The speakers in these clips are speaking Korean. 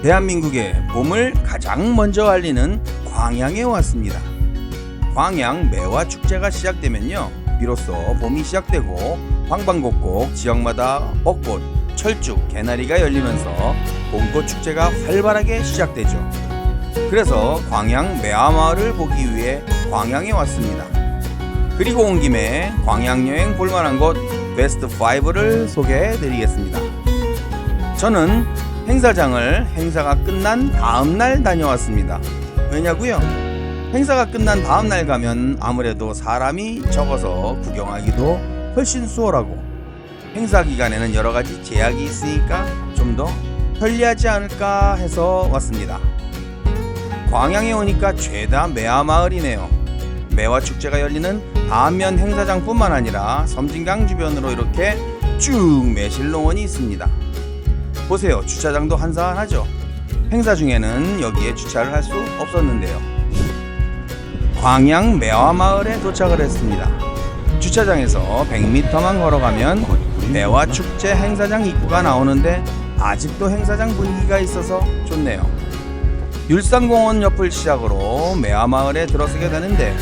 대한민국의 봄을 가장 먼저 알리는 광양에 왔습니다. 광양 매화 축제가 시작되면요, 비로소 봄이 시작되고 방방곡곡 지역마다 벚꽃, 철쭉, 개나리가 열리면서 봄꽃 축제가 활발하게 시작되죠. 그래서 광양 매화마을을 보기 위해 광양에 왔습니다. 그리고 온 김에 광양 여행 볼만한 곳 베스트 5를 소개해 드리겠습니다. 저는 행사장을 행사가 끝난 다음날 다녀왔습니다. 왜냐고요? 행사가 끝난 다음날 가면 아무래도 사람이 적어서 구경하기도 훨씬 수월하고, 행사 기간에는 여러가지 제약이 있으니까 좀 더 편리하지 않을까 해서 왔습니다. 광양에 오니까 죄다 매화마을이네요. 매화축제가 열리는 반면 행사장뿐만 아니라 섬진강 주변으로 이렇게 쭉 매실농원이 있습니다. 보세요, 주차장도 한산하죠. 행사 중에는 여기에 주차를 할 수 없었는데요. 광양 매화마을에 도착을 했습니다. 주차장에서 100m만 걸어가면 매화축제 행사장 입구가 나오는데 아직도 행사장 분위기가 있어서 좋네요. 율산공원 옆을 시작으로 매화마을에 들어서게 되는데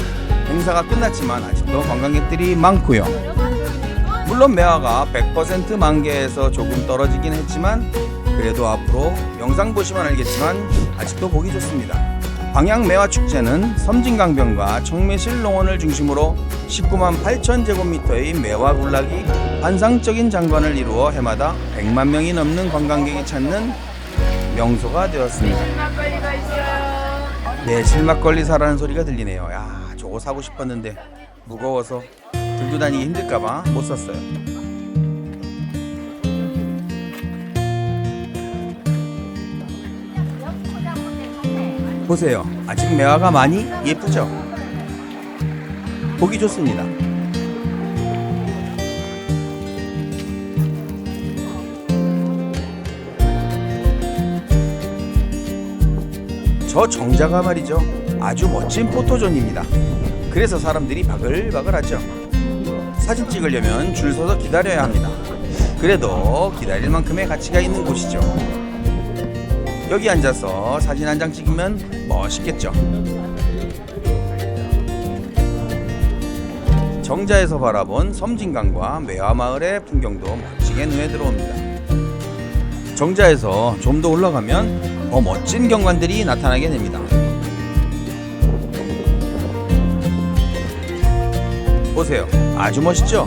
행사가 끝났지만 아직도 관광객들이 많고요. 물론 매화가 100% 만개에서 조금 떨어지긴 했지만 그래도 앞으로 영상 보시면 알겠지만 아직도 보기 좋습니다. 광양 매화축제는 섬진강변과 청매실 농원을 중심으로 19만 8천 제곱미터의 매화 군락이 환상적인 장관을 이루어 해마다 100만 명이 넘는 관광객이 찾는 명소가 되었습니다. 막걸리가 있어요. 네, 실막걸리 사라는 소리가 들리네요. 야, 저거 사고 싶었는데 무거워서 들고 다니기 힘들까봐 못 샀어요. 보세요, 아직 매화가 많이 예쁘죠? 보기 좋습니다. 저 정자가 말이죠, 아주 멋진 포토존입니다. 그래서 사람들이 바글바글하죠. 사진 찍으려면 줄 서서 기다려야 합니다. 그래도 기다릴 만큼의 가치가 있는 곳이죠. 여기 앉아서 사진 한 장 찍으면 멋있겠죠. 정자에서 바라본 섬진강과 매화마을의 풍경도 멋지게 눈에 들어옵니다. 정자에서 좀 더 올라가면 더 멋진 경관들이 나타나게 됩니다. 보세요, 아주 멋있죠?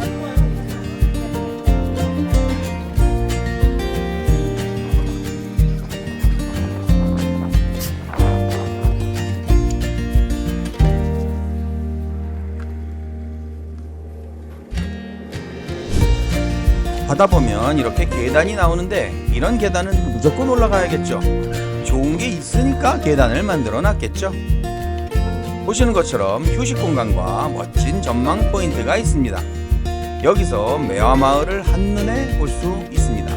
가다 보면 이렇게 계단이 나오는데 이런 계단은 무조건 올라가야겠죠. 좋은 게 있으니까 계단을 만들어 놨겠죠. 보시는 것처럼 휴식 공간과 멋진 전망 포인트가 있습니다. 여기서 매화마을을 한눈에 볼 수 있습니다.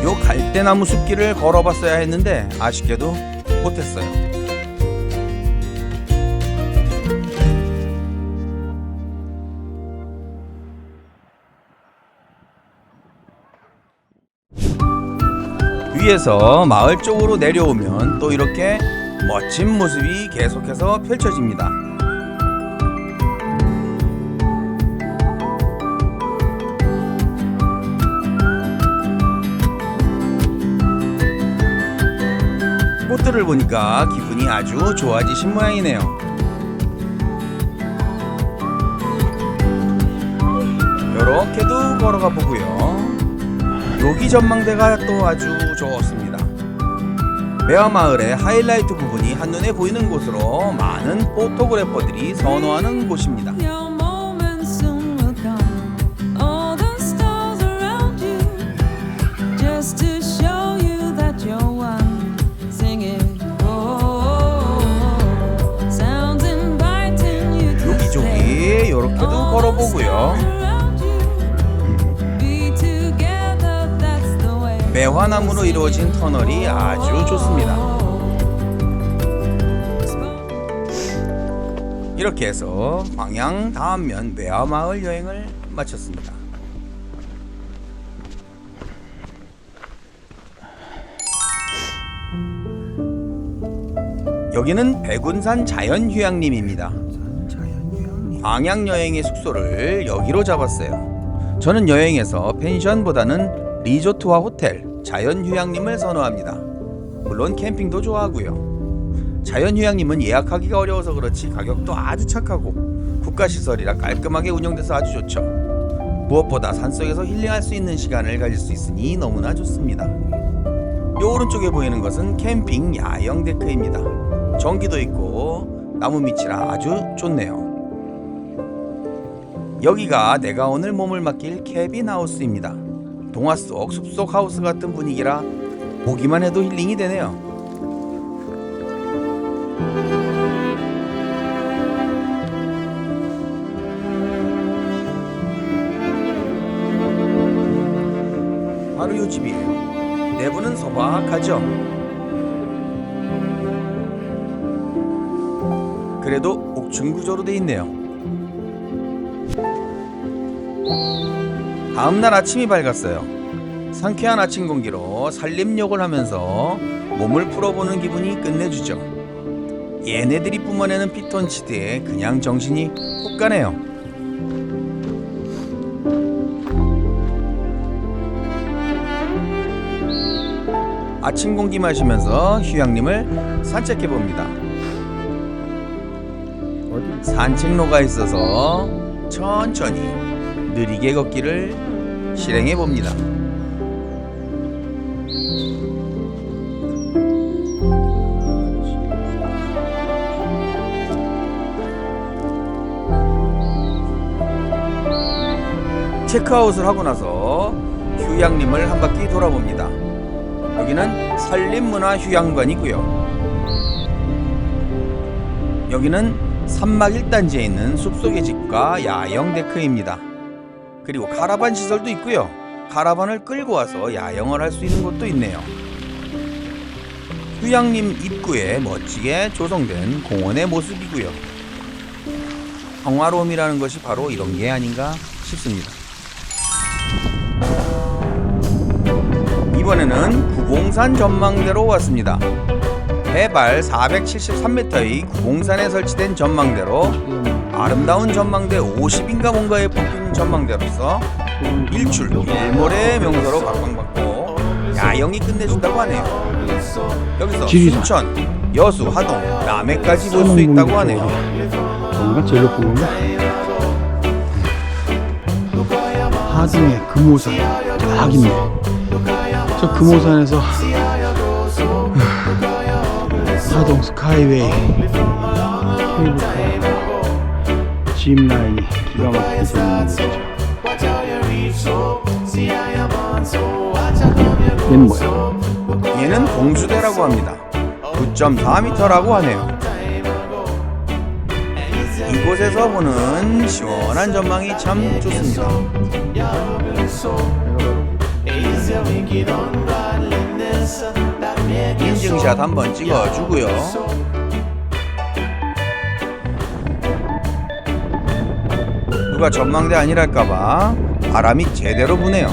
요 갈대나무 숲길을 걸어봤어야 했는데 아쉽게도 못했어요. 위에서 마을 쪽으로 내려오면 또 이렇게 멋진 모습이 계속해서 펼쳐집니다. 꽃들을 보니까 기분이 아주 좋아지신 모양이네요. 이렇게도 걸어가 보고요. 여기 전망대가 또 아주 좋습니다. 매화마을의 하이라이트 부분이 한눈에 보이는 곳으로 많은 포토그래퍼들이 선호하는 곳입니다. 여기저기 이렇게도 걸어보고요. 매화나무로 이루어진 터널이 아주 좋습니다. 이렇게 해서 광양 다음면 매화마을 여행을 마쳤습니다. 여기는 백운산 자연휴양림입니다. 광양 여행의 숙소를 여기로 잡았어요. 저는 여행에서 펜션보다는 리조트와 호텔, 자연휴양림을 선호합니다. 물론 캠핑도 좋아하고요. 자연휴양림은 예약하기가 어려워서 그렇지 가격도 아주 착하고 국가시설이라 깔끔하게 운영돼서 아주 좋죠. 무엇보다 산속에서 힐링할 수 있는 시간을 가질 수 있으니 너무나 좋습니다. 요 오른쪽에 보이는 것은 캠핑 야영 데크입니다. 전기도 있고 나무 밑이라 아주 좋네요. 여기가 내가 오늘 몸을 맡길 캐빈 하우스입니다. 동화 속 숲속 하우스 같은 분위기라 보기만 해도 힐링이 되네요. 바로 이 집이에요. 내부는 소박하죠? 그래도 옥층 구조로 돼 있네요. 다음날 아침이 밝았어요. 상쾌한 아침 공기로 산림욕을 하면서 몸을 풀어보는 기분이 끝내주죠. 얘네들이 뿜어내는 피톤치드에 그냥 정신이 훅 가네요. 아침 공기 마시면서 휴양림을 산책해봅니다. 산책로가 있어서 천천히 느리게 걷기를 실행해봅니다. 체크아웃을 하고 나서 휴양림을 한 바퀴 돌아봅니다. 여기는 산림문화휴양관이고요. 여기는 산막 1단지에 있는 숲속의 집과 야영 데크입니다. 그리고 카라반 시설도 있고요. 카라반을 끌고 와서 야영을 할 수 있는 곳도 있네요. 휴양림 입구에 멋지게 조성된 공원의 모습이고요. 평화로움이라는 것이 바로 이런 게 아닌가 싶습니다. 이번에는 구봉산 전망대로 왔습니다. 해발 473m의 구봉산에 설치된 전망대로 아름다운 전망대 50인가 뭔가에 뽑힌 전망대로서 일출, 일몰의 명소로 각광받고 야영이 끝내준다고 하네요. 여기서 순천, 여수, 하동, 남해까지 볼 수 있다고 하네요. 뭔가 제일 높은 건가? 하동의 금오산 딱 있네. 저 금오산에서 하동 스카이웨이 케이블카 짚라인이 기가 막히게 되는 거죠. 얘는 뭐야? 얘는 봉수대라고 합니다. 9.4m라고 하네요. 이곳에서 보는 시원한 전망이 참 좋습니다. 인증샷 한번 찍어주고요. 누가 전망대 아니랄까봐 바람이 제대로 부네요.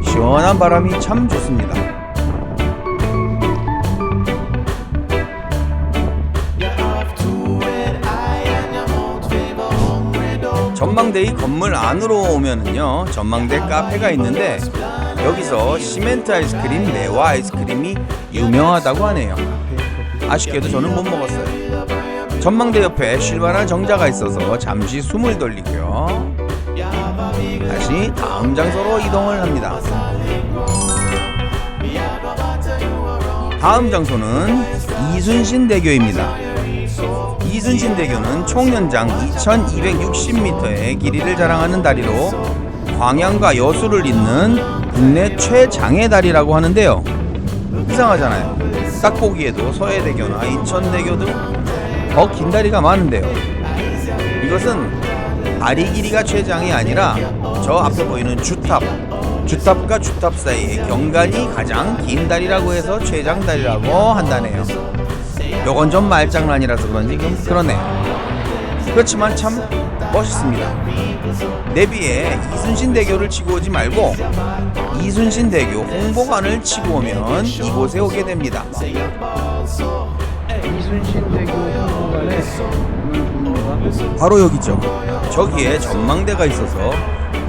시원한 바람이 참 좋습니다. 전망대의 건물 안으로 오면은요, 전망대 카페가 있는데 여기서 시멘트 아이스크림, 매화 아이스크림이 유명하다고 하네요. 아쉽게도 저는 못 먹었어요. 전망대 옆에 쉴만한 정자가 있어서 잠시 숨을 돌리고요. 다시 다음 장소로 이동을 합니다. 다음 장소는 이순신대교입니다. 이순신대교는 총 연장 2260m의 길이를 자랑하는 다리로 광양과 여수를 잇는 국내 최장의 다리라고 하는데요. 이상하잖아요. 딱 보기에도 서해대교나 인천대교 등 더 긴 다리가 많은데요. 이것은 다리 길이가 최장이 아니라 저 앞에 보이는 주탑, 주탑과 주탑 사이의 경간이 가장 긴 다리라고 해서 최장다리라고 한다네요. 요건 좀 말장난이라서 그런지 좀 그러네요. 그렇지만 참 멋있습니다. 내비에 이순신대교를 치고 오지 말고 이순신대교 홍보관을 치고 오면 이곳에 오게 됩니다. 이순신대교 홍보관에 바로 여기죠. 저기에 전망대가 있어서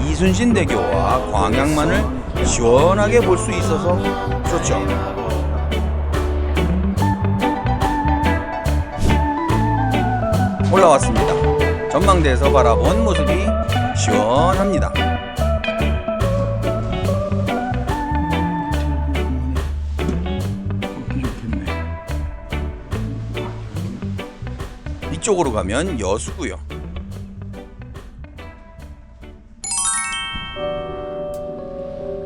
이순신대교와 광양만을 시원하게 볼 수 있어서 좋죠. 올라왔습니다. 전망대에서 바라본 모습이 시원합니다. 걷기 좋겠네. 이쪽으로 가면 여수고요.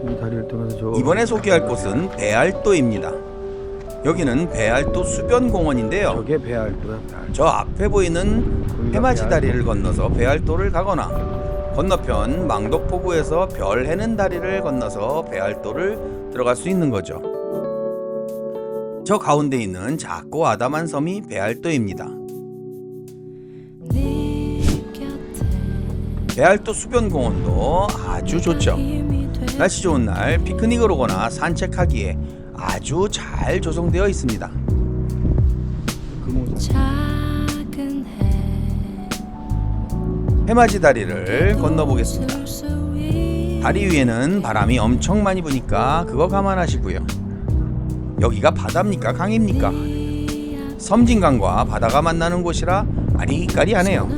이 다리를 통해서 저 이번에 소개할 곳은 배알도입니다. 여기는 배알도 수변공원인데요. 저게 배알도야. 배알도. 저 앞에 보이는 해맞이 다리를 건너서 배알도를 가거나 건너편 망덕포구에서 별해는 다리를 건너서 배알도를 들어갈 수 있는 거죠. 저 가운데 있는 작고 아담한 섬이 배알도입니다. 배알도 수변공원도 아주 좋죠. 날씨 좋은 날 피크닉을 오거나 산책하기에 아주 잘 조성되어 있습니다. 해맞이 다리를 건너보겠습니다. 다리 위에는 바람이 엄청 많이 부니까 그거 감안하시고요. 여기가 바다입니까 강입니까? 섬진강과 바다가 만나는 곳이라 아리까리하네요.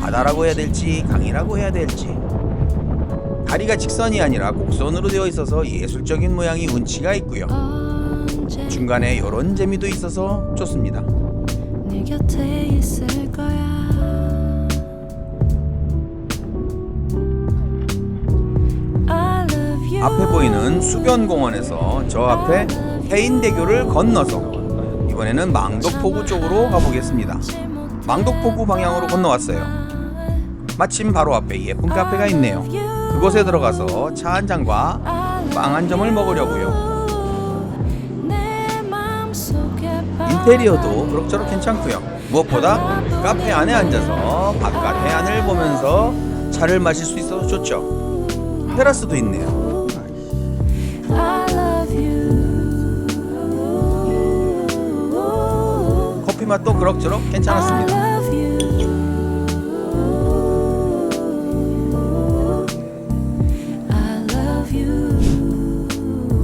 바다라고 해야 될지 강이라고 해야 될지. 다리가 직선이 아니라 곡선으로 되어 있어서 예술적인 모양이 운치가 있고요. 중간에 요런 재미도 있어서 좋습니다. 네 곁에 있을 거야. 앞에 보이는 수변공원에서 저 앞에 해인대교를 건너서 이번에는 망덕포구 쪽으로 가보겠습니다. 망덕포구 방향으로 건너왔어요. 마침 바로 앞에 예쁜 카페가 있네요. 그곳에 들어가서 차 한 잔과 빵 한 점을 먹으려고요. 인테리어도 그럭저럭 괜찮고요. 무엇보다 카페 안에 앉아서 바깥 해안을 보면서 차를 마실 수 있어서 좋죠. 테라스도 있네요. 커피 맛도 그럭저럭 괜찮았습니다.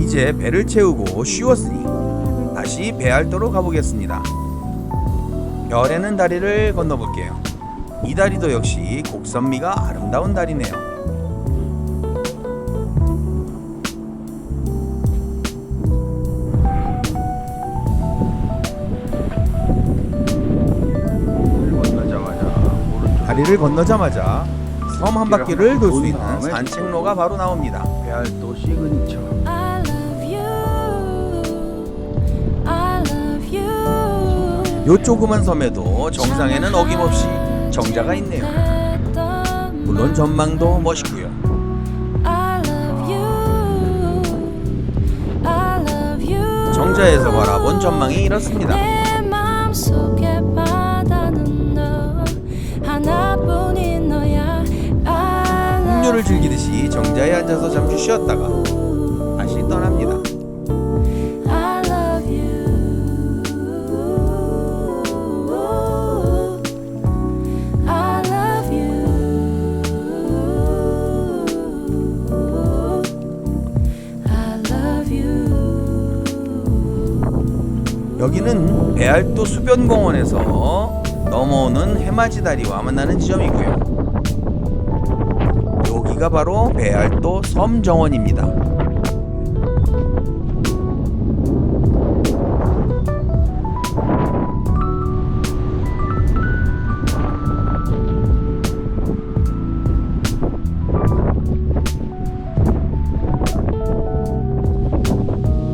이제 배를 채우고 쉬었으니 다시 배알도로 가보겠습니다. 별에는 다리를 건너볼게요. 이 다리도 역시 곡선미가 아름다운 다리네요. 다리를 건너자마자 섬 한 바퀴를 돌 수 있는 산책로가 바로 나옵니다. 배알도 시그니처. 요 조그만 섬에도 정상에는 어김없이 정자가 있네요. 물론 전망도 멋있고요. 정자에서 바라본 전망이 이렇습니다. 풍류를 즐기듯이 정자에 앉아서 잠시 쉬었다가 다시 떠납니다. 여기는 배알도 수변공원에서 넘어오는 해맞이 다리와 만나는 지점이고요. 여기가 바로 배알도 섬정원입니다.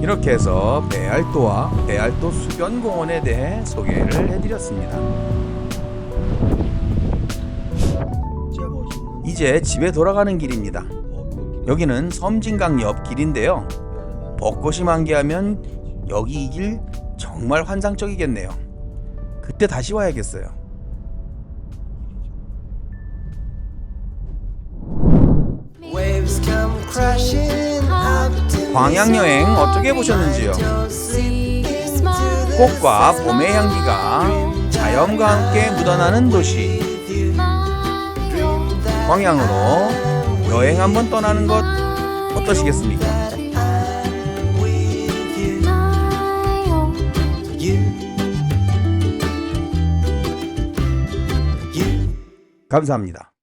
이렇게 해서 배알도와 배알도 수변공원에 대해 소개를 해드렸습니다. 이제 집에 돌아가는 길입니다. 여기는 섬진강 옆 길인데요. 벚꽃이 만개하면 여기 이 길 정말 환상적이겠네요. 그때 다시 와야겠어요. Waves come crashing up to 광양 여행 어떻게 보셨는지요? 꽃과 봄의 향기가 자연과 함께 묻어나는 도시 광양으로 여행 한번 떠나는 것 어떠시겠습니까? 감사합니다.